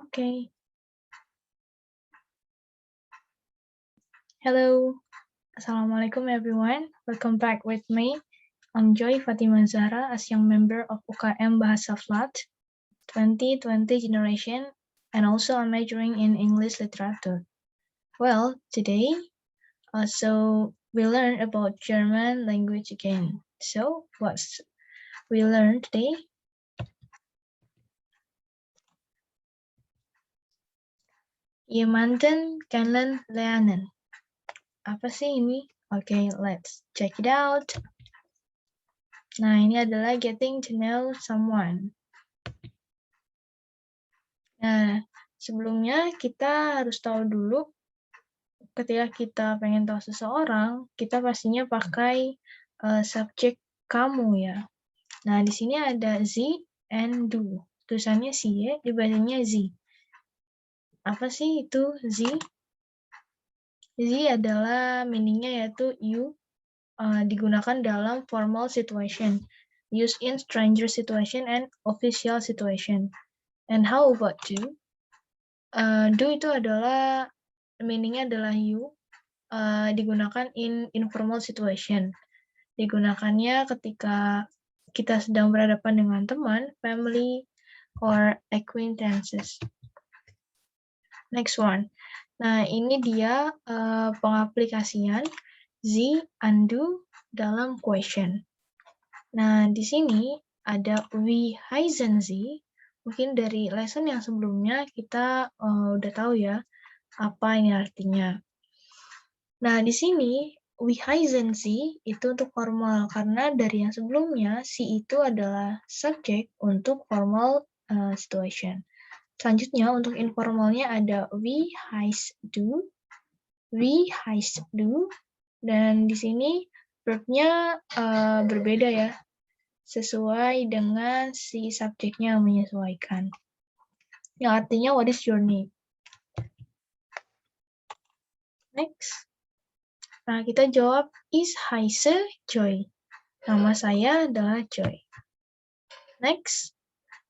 Okay. Hello. Assalamualaikum everyone. Welcome back with me. I'm Joy Fatima Zahra as young member of UKM Bahasa Flat 2020 generation, and also I'm majoring in English literature. Well, today we learn about German language again. So what's we learned today? Jemanden kennenlernen. Apa sih ini? Okay, let's check it out. Nah, ini adalah getting to know someone. Nah, sebelumnya kita harus tahu dulu ketika kita pengen tahu seseorang, kita pastinya pakai subjek kamu ya. Nah, di sini ada sie and du. Tulisannya sie, dibacanya sie. Apa sih itu sie? Sie adalah meaningnya yaitu you, digunakan dalam formal situation, used in stranger situation and official situation. And how about do? Do itu adalah meaningnya adalah you, digunakan in informal situation. Digunakannya ketika kita sedang berhadapan dengan teman, family, or acquaintances. Next one. Nah, ini dia pengaplikasian sie and du dalam question. Nah, di sini ada wie heißen Sie. Mungkin dari lesson yang sebelumnya kita udah tahu ya apa ini artinya. Nah, di sini wie heißen Sie itu untuk formal karena dari yang sebelumnya si itu adalah subjek untuk formal situation. Selanjutnya untuk informalnya ada wie heißt du, dan di sini verbnya berbeda ya, sesuai dengan si subjeknya yang menyesuaikan. Yang artinya what is your name? Next. Nah, kita jawab ich heiße Joy. Nama saya adalah Joy. Next.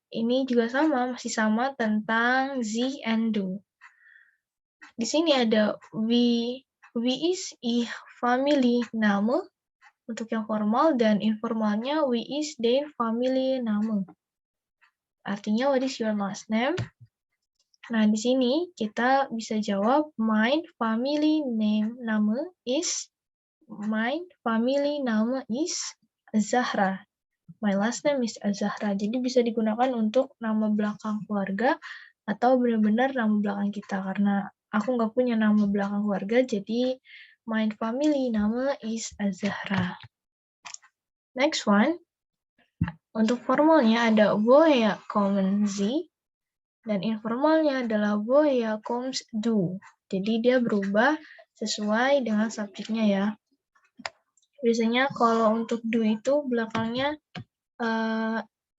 Ini juga sama, masih sama tentang sie and du. Di sini ada wie is ihr Familienname untuk yang formal, dan informalnya wie is their Familienname. Artinya what is your last name? Nah, di sini kita bisa jawab my family name is Zahra. My last name is Zahra. Jadi bisa digunakan untuk nama belakang keluarga atau benar-benar nama belakang kita. Karena aku nggak punya nama belakang keluarga, jadi my family nama is Zahra. Next one. Untuk formalnya ada woher kommen Sie, dan informalnya adalah woher kommst du. Jadi dia berubah sesuai dengan subjeknya ya. Biasanya kalau untuk du itu belakangnya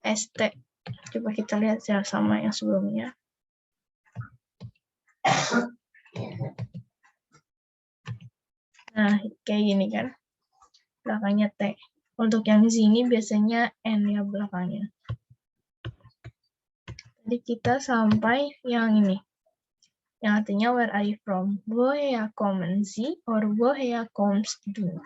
ST. Coba kita lihat ya sama yang sebelumnya. Nah, kayak gini kan. Belakangnya T. Untuk yang Z ini biasanya N ya belakangnya. Jadi kita sampai yang ini. Yang artinya where are you from? Woher kommen Sie or woher kommst du?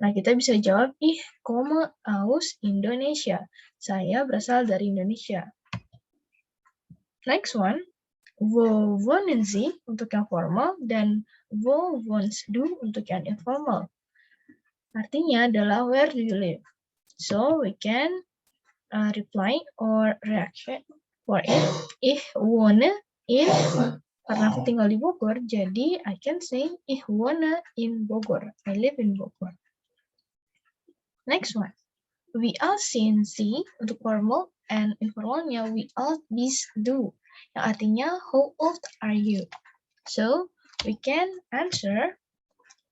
Nah, kita bisa jawab, ich komme aus Indonesia. Saya berasal dari Indonesia. Next one, wo wohnen Sie untuk yang formal, dan wo wohnst du untuk yang informal. Artinya adalah where do you live? So, we can reply or reaction for it. Ich wohne in, karena aku tinggal di Bogor, jadi I can say ich wohne in Bogor. I live in Bogor. Next one. We all seen Sie untuk formal, and informalnya we all bist du. Yang artinya how old are you? So we can answer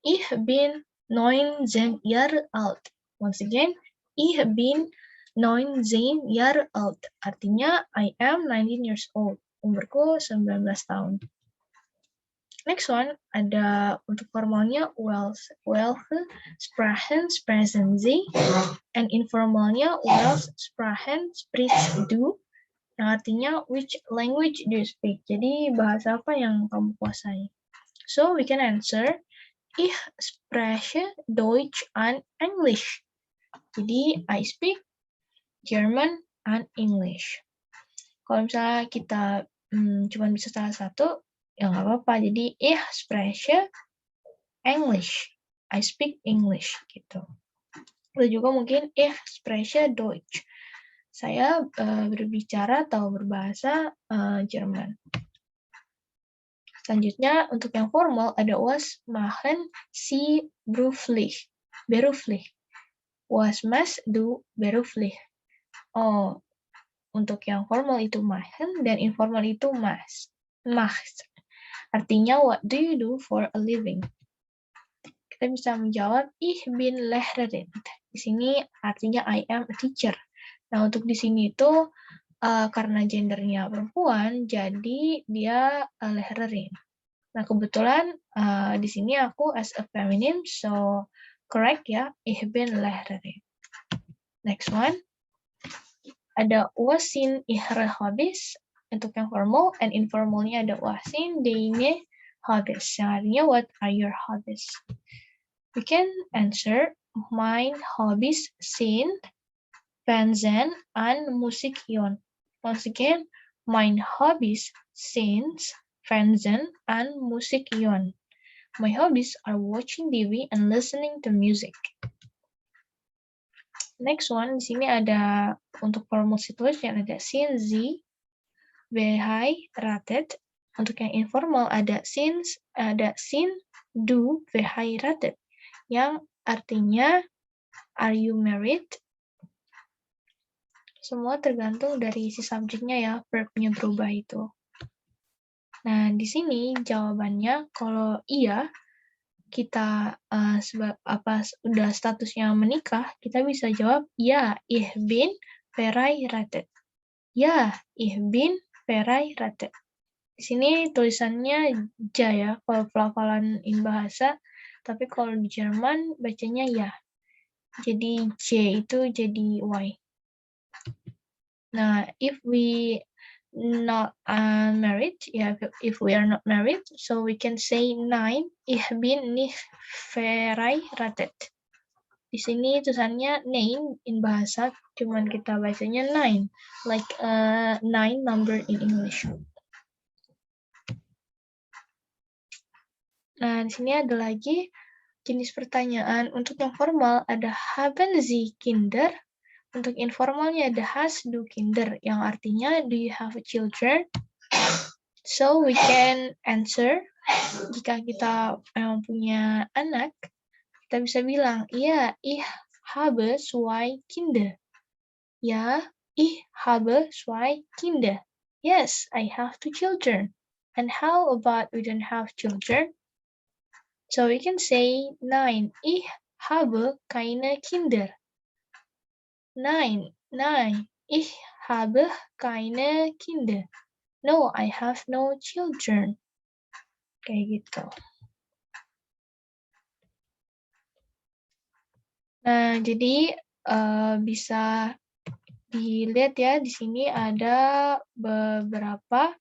ich bin 19 Jahre alt. Once again, ich bin 19 Jahre alt. Artinya I am 19 years old. Umurku 19 tahun. Next one, ada untuk formalnya welche Sprachen sprechen Sie, and informalnya welche Sprachen sprichst du, yang artinya which language do you speak? Jadi bahasa apa yang kamu kuasai? So we can answer ich spreche Deutsch and English. Jadi I speak German and English. Kalau misalnya kita cuma bisa salah satu, ya nggak apa-apa. Jadi ich spreche English. I speak English gitu. Lalu juga mungkin ich spreche Deutsch. Saya berbicara atau berbahasa Jerman. Selanjutnya untuk yang formal ada was machen Sie beruflich. Beruflich. Was machst du beruflich? Oh, untuk yang formal itu machen dan informal itu machst. Artinya what do you do for a living? Kita bisa menjawab ich bin Lehrerin. Di sini artinya I am a teacher. Nah, untuk di sini itu karena gendernya perempuan, jadi dia Lehrerin. Nah, kebetulan di sini aku as a feminine, so correct ya, ich bin Lehrerin. Next one, ada was sind ihre Hobbys, untuk yang formal, and informalnya ada was sind deine Hobbys, yang artinya what are your hobbies? We can answer, mein Hobbys sind Fernsehen and Musik hören. Once again, mein Hobbys sind Fernsehen and Musik hören. My hobbies are watching TV and listening to music. Next one, di sini ada untuk formal situation ada sind Sie verheiratet. Untuk yang informal ada sind du verheiratet, yang artinya are you married? Semua tergantung dari si subjeknya ya, verb-nya berubah itu. Nah, di sini jawabannya kalau iya, kita udah statusnya menikah, kita bisa jawab ya, ich bin verheiratet. Ya, ich bin verheiratet. Di sini tulisannya ja ya, kalau pelafalan in bahasa, tapi kalau di Jerman bacanya ya. Jadi J itu jadi Y. Nah, if we not married, if we are not married, so we can say nein, ich bin nicht verheiratet. Di sini tulisannya nein in bahasa, cuman kita bacanya nine, like nine number in English. Nah, di sini ada lagi jenis pertanyaan. Untuk yang formal ada haben Sie Kinder? Untuk informalnya ada hast du Kinder, yang artinya do you have children? So we can answer, jika kita punya anak, kita bisa bilang, ja, ich habe 2 Kinder. Ja, ich habe 2 Kinder. Yes, I have 2 children. And how about we don't have children? So we can say, nein, ich habe keine Kinder. Nein, ich habe keine Kinder. No, I have no children. Kayak gitu. Nah, jadi bisa dilihat ya, di sini ada beberapa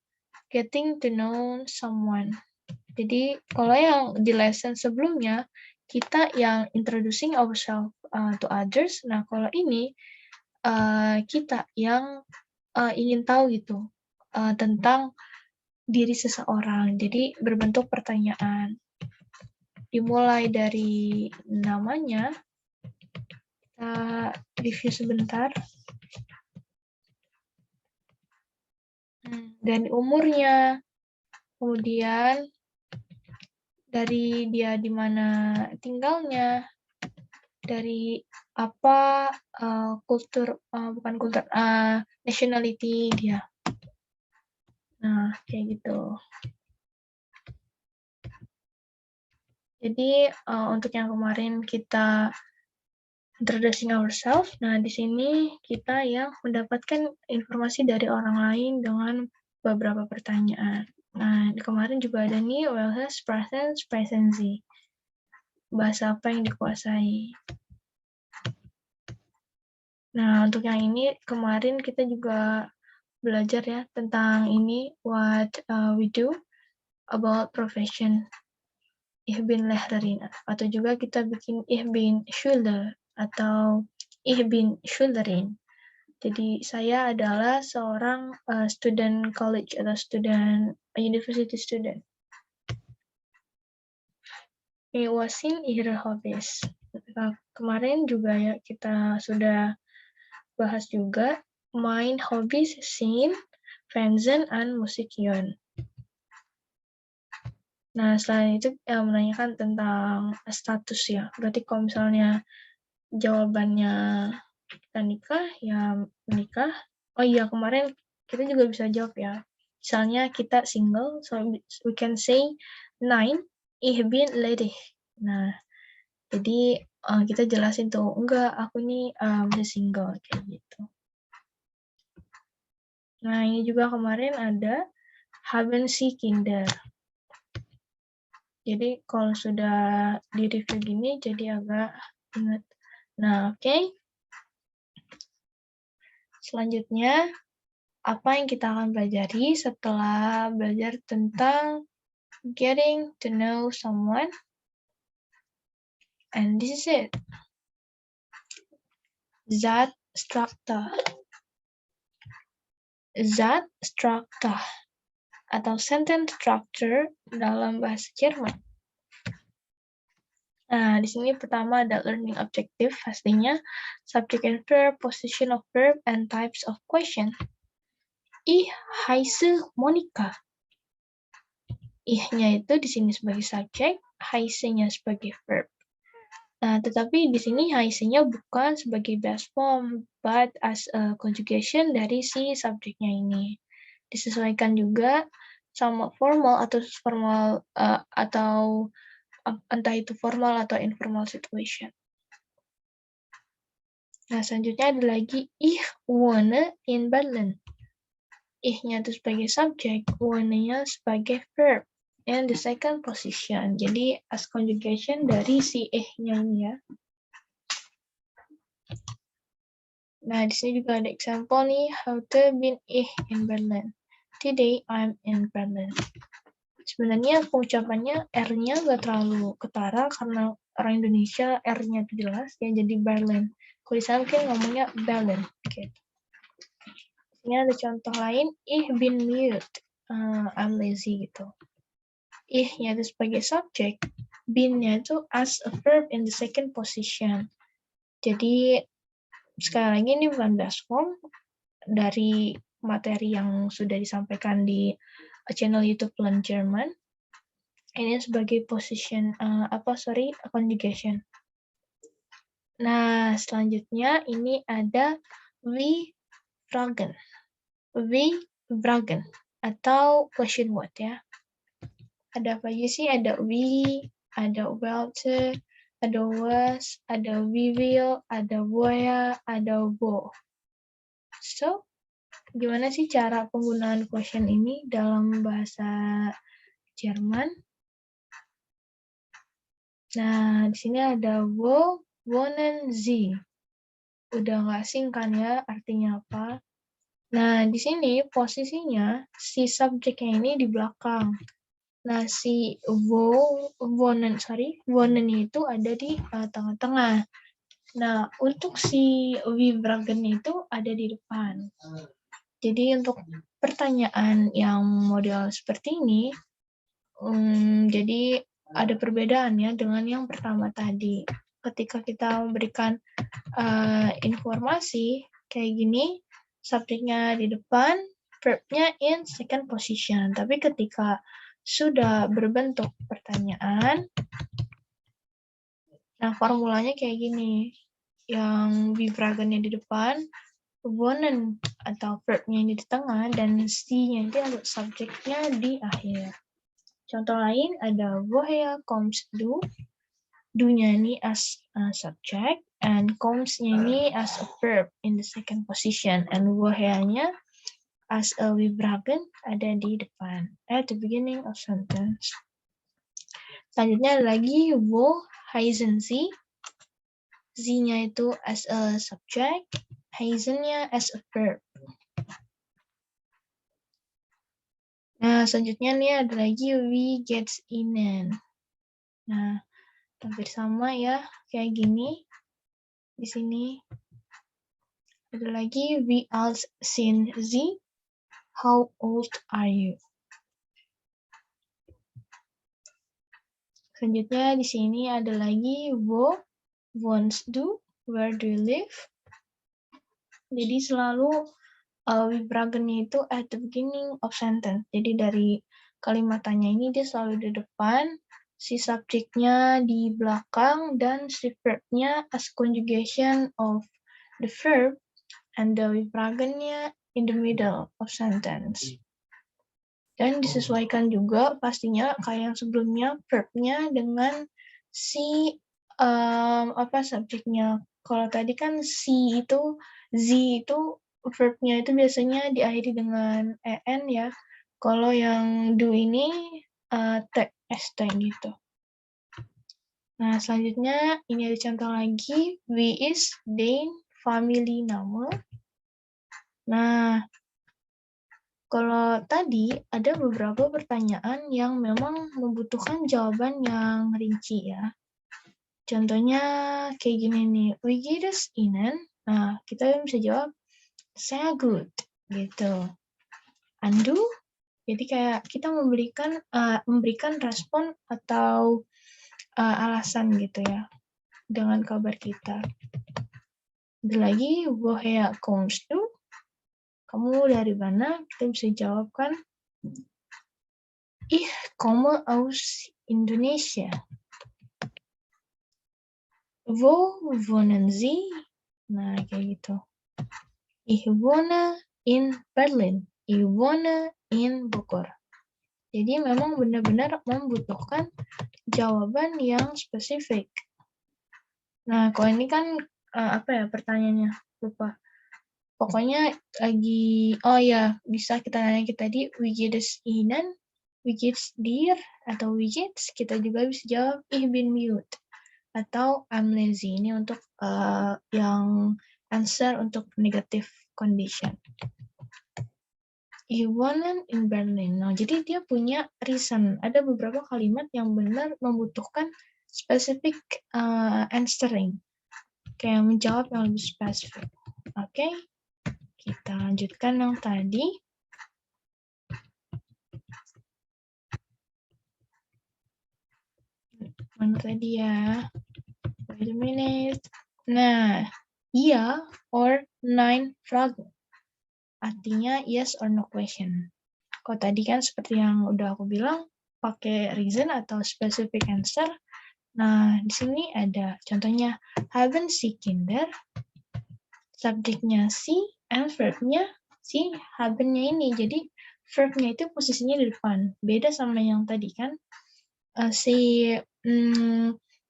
getting to know someone. Jadi, kalau yang di lesson sebelumnya, kita yang introducing ourselves to others. Nah, kalau ini, kita yang ingin tahu gitu tentang diri seseorang. Jadi berbentuk pertanyaan. Dimulai dari namanya, kita review sebentar. Dan umurnya, kemudian dari dia di mana tinggalnya, dari apa nationality dia. Nah, kayak gitu. Jadi untuk yang kemarin kita introducing ourselves, nah di sini kita yang mendapatkan informasi dari orang lain dengan beberapa pertanyaan. Nah, kemarin juga ada nih, welche Sprachen sprechen Sie? Bahasa apa yang dikuasai? Nah, untuk yang ini kemarin kita juga belajar ya tentang ini, what we do about profession. Ich bin Lehrerin, atau juga kita bikin ich bin Schüler atau ich bin Schülerin. Jadi saya adalah seorang student college atau student university student. Was sind Ihre Hobbys? Nah, kemarin juga ya kita sudah bahas juga mein Hobbys sind Fernsehen und Musik hören. Nah, selain itu menanyakan tentang status ya. Berarti kalau misalnya jawabannya kita nikah, ya menikah. Oh iya, kemarin kita juga bisa jawab ya. Misalnya kita single, so we can say nein, ich bin ledig. Nah, jadi kita jelasin tuh, enggak, aku nih masih single, kayak gitu. Nah, ini juga kemarin ada haben Sie Kinder. Jadi kalau sudah di-review gini, jadi agak ingat. Nah, oke. Selanjutnya, apa yang kita akan pelajari setelah belajar tentang getting to know someone? And this is it. Satzstruktur. Satzstruktur atau sentence structure dalam bahasa Jerman. Nah, di sini pertama ada learning objective, pastinya subject and verb, position of verb, and types of question. Ich heiße Monika. Ich-nya itu di sini sebagai subjek, heiße-nya sebagai verb. Nah, tetapi di sini heiße-nya bukan sebagai base form, but as a conjugation dari si subjeknya ini. Disesuaikan juga sama formal atau formal atau entah itu formal atau informal situation. Nah, selanjutnya ada lagi ich wohne in Berlin. Ich-nya itu sebagai subjek, wohne-nya sebagai verb. And the second position. Jadi as conjugation dari si ich-nya ini ya. Nah, di sini juga ada example nih. Heute bin ich in Berlin. Today I'm in Berlin. Sebenarnya pengucapannya R-nya nggak terlalu ketara karena orang Indonesia R-nya itu jelas ya, jadi Berlin. Kalau di sana mungkin ngomongnya Berlin. Gitu. Ini ada contoh lain, ich bin mute, I'm lazy gitu. Ich-nya itu sebagai subjek, bin-nya itu as a verb in the second position. Jadi sekali lagi ini bukan base form dari materi yang sudah disampaikan di channel YouTube Learn German. Ini sebagai position conjugation. Nah, selanjutnya ini ada we fragen. We fragen atau question word ya. Ada apa aja sih? Ada we, ada welche, ada was, ada we will, ada woher, ada wo. So, gimana sih cara penggunaan question ini dalam bahasa Jerman? Nah, di sini ada wo, wohnen Sie. Udah nggak asing kan ya artinya apa? Nah, di sini posisinya si subjeknya ini di belakang. Nah, si wohnen itu ada di tengah-tengah. Nah, untuk si Wibragen itu ada di depan. Jadi untuk pertanyaan yang model seperti ini, jadi ada perbedaan ya dengan yang pertama tadi. Ketika kita memberikan informasi kayak gini, subjeknya di depan, verb-nya in second position. Tapi ketika sudah berbentuk pertanyaan, nah formulanya kayak gini. Yang Wibragen-nya di depan, wohnen atau verb-nya ini di tengah, dan Sie-nya itu atau subjeknya di akhir. Contoh lain ada woher kommst du? Du-nya ini as a subject, and kommst-nya ini as a verb in the second position, and woher-nya as a Wibragen ada di depan, at the beginning of sentence. Selanjutnya ada lagi wo heißen Sie? Sie-nya itu as a subject, heißen-nya as a verb. Nah, selanjutnya nih ada lagi we gets ihnen. Nah, hampir sama ya, kayak gini. Di sini ada lagi we all seen Sie. How old are you? Selanjutnya di sini ada lagi wo wohnst du, where do you live? Jadi selalu Wibragennya itu at the beginning of sentence. Jadi dari kalimat tanya ini dia selalu di depan, si subjeknya di belakang, dan si verbnya as conjugation of the verb, and the Wibragennya in the middle of sentence. Dan disesuaikan juga pastinya kayak yang sebelumnya, verbnya dengan si subjeknya. Kalau tadi kan si itu, z itu verbnya itu biasanya diakhiri dengan en ya. Kalau yang do ini st gitu. Nah, selanjutnya ini ada contoh lagi, we is den family nama. Nah, kalau tadi ada beberapa pertanyaan yang memang membutuhkan jawaban yang rinci ya. Contohnya kayak gini nih, wie geht es Ihnen? Nah, kita bisa jawab, sehr gut, gitu. Andu? Jadi kayak kita memberikan respon atau alasan gitu ya, dengan kabar kita. Ada lagi, woher kommst du? Kamu dari mana? Kita bisa jawab kan, ich komme aus Indonesia. Wo wohnen Sie? Nah, kayak gitu. Ich wohne in Berlin. Ich wohne in Bogor. Jadi memang benar-benar membutuhkan jawaban yang spesifik. Nah, kalau ini kan pertanyaannya? Lupa. Pokoknya lagi, bisa kita nanya kita tadi, wie geht es Ihnen? Wie geht's dir? Atau wie geht's? Kita juga bisa jawab, ich bin mute. Atau I'm lazy. Ini untuk yang answer untuk negative condition. You wohnen in Berlin. Nah, jadi dia punya reason. Ada beberapa kalimat yang benar membutuhkan specific answering. Kayak menjawab yang lebih spesifik. Oke, kita lanjutkan yang tadi. Mana tadi ya? Wait a minute. Nah, iya or nein Fragen. Artinya yes or no question. Kalau tadi kan seperti yang udah aku bilang, pakai reason atau specific answer. Nah, di sini ada contohnya, haben Sie Kinder? Subjeknya si, and verbnya si, haben-nya ini. Jadi, verbnya itu posisinya di depan. Beda sama yang tadi kan,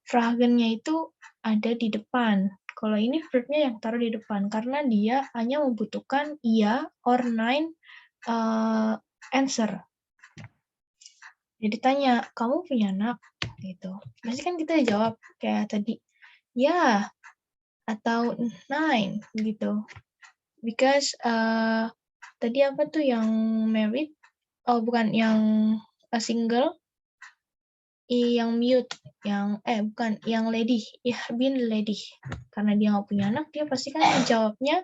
Fragen-nya itu ada di depan. Kalau ini verbnya yang taruh di depan, karena dia hanya membutuhkan iya or nein answer. Jadi tanya, kamu punya anak? Gitu. Pasti kan kita jawab kayak tadi, ya atau nein gitu. Because tadi apa tuh yang married? Oh, bukan, yang single. Yang mute, yang lady, bin lady. Karena dia nggak punya anak, dia pasti kan jawabnya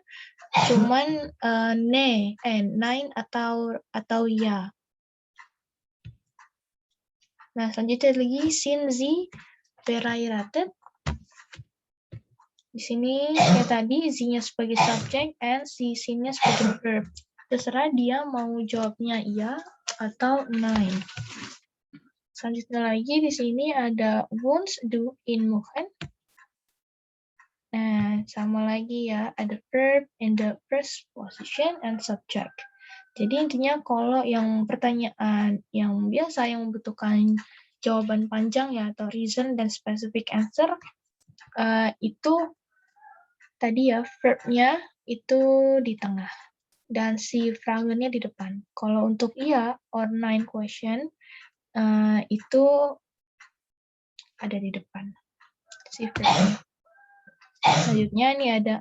cuman nein atau ya. Nah, selanjutnya lagi sind Sie verheiratet. Di sini kayak tadi Sie-nya sebagai subjek and si sin-nya sebagai verb. Terserah dia mau jawabnya iya atau nein. Selanjutnya lagi di sini ada wohnst du in München? Nah, sama lagi ya, ada verb in the first position and subject. Jadi intinya kalau yang pertanyaan yang biasa yang membutuhkan jawaban panjang ya atau reason dan specific answer itu tadi ya verbnya itu di tengah dan si fragennya di depan. Kalau untuk iya or nein question itu ada di depan si verbnya. Selanjutnya ini ada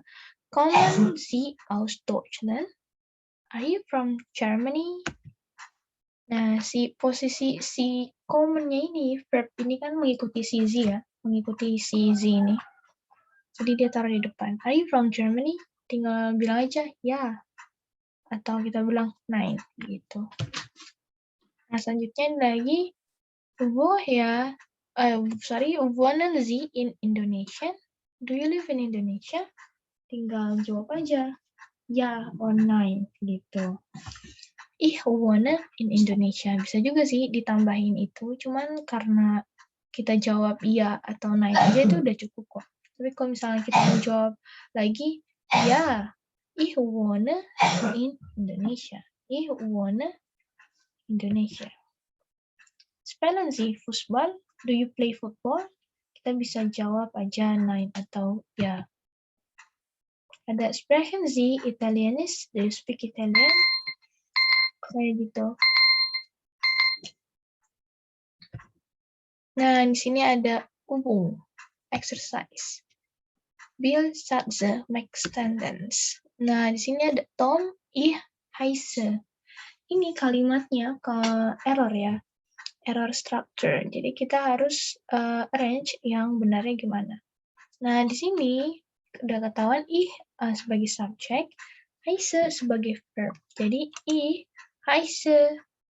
kommen Sie aus Deutschland? Are you from Germany? Nah, posisi si commonnya ini, verb ini kan mengikuti si Z ya, mengikuti si Z ini. Jadi dia taruh di depan. Are you from Germany? Tinggal bilang aja, ya. Atau kita bilang, nein, gitu. Nah, selanjutnya lagi, woher, wohnen Sie in Indonesia? Do you live in Indonesia? Tinggal jawab aja, ya or nein, gitu. Ich wohne in Indonesia. Bisa juga sih ditambahin itu, cuman karena kita jawab iya atau nein aja itu udah cukup kok. Tapi kalau misalnya kita mau jawab lagi, ya, ich wohne in Indonesia. Ich wohne Indonesia. Spellen Sie Fußball? Do you play football? Kita bisa jawab aja nein atau ya. Ada sprechen Sie Italienisch? Do you speak Italian? Kayak gitu. Nah, di sini ada Übung, exercise. Bill Satze make sentence. Nah, di sini ada Tom, ich heiße. Ini kalimatnya ke error ya, error structure. Jadi kita harus arrange yang benarnya gimana. Nah, di sini udah ketahuan ich sebagai subjek, heiße sebagai verb. Jadi ich heiße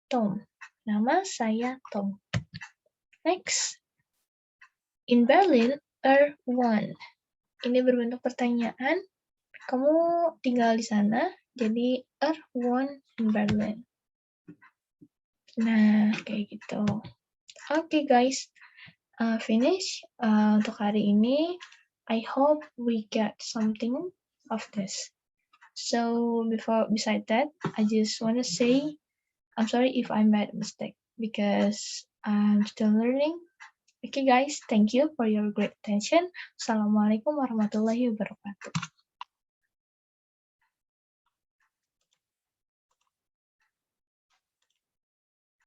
Tom. Nama saya Tom. Next, in Berlin, one. Ini berbentuk pertanyaan. Kamu tinggal di sana, jadi one in Berlin. Nah, kayak gitu. Oke, guys. Finish untuk hari ini. I hope we get something of this. So, beside that, I just want to say, I'm sorry if I made a mistake because I'm still learning. Okay guys, thank you for your great attention. Assalamualaikum warahmatullahi wabarakatuh.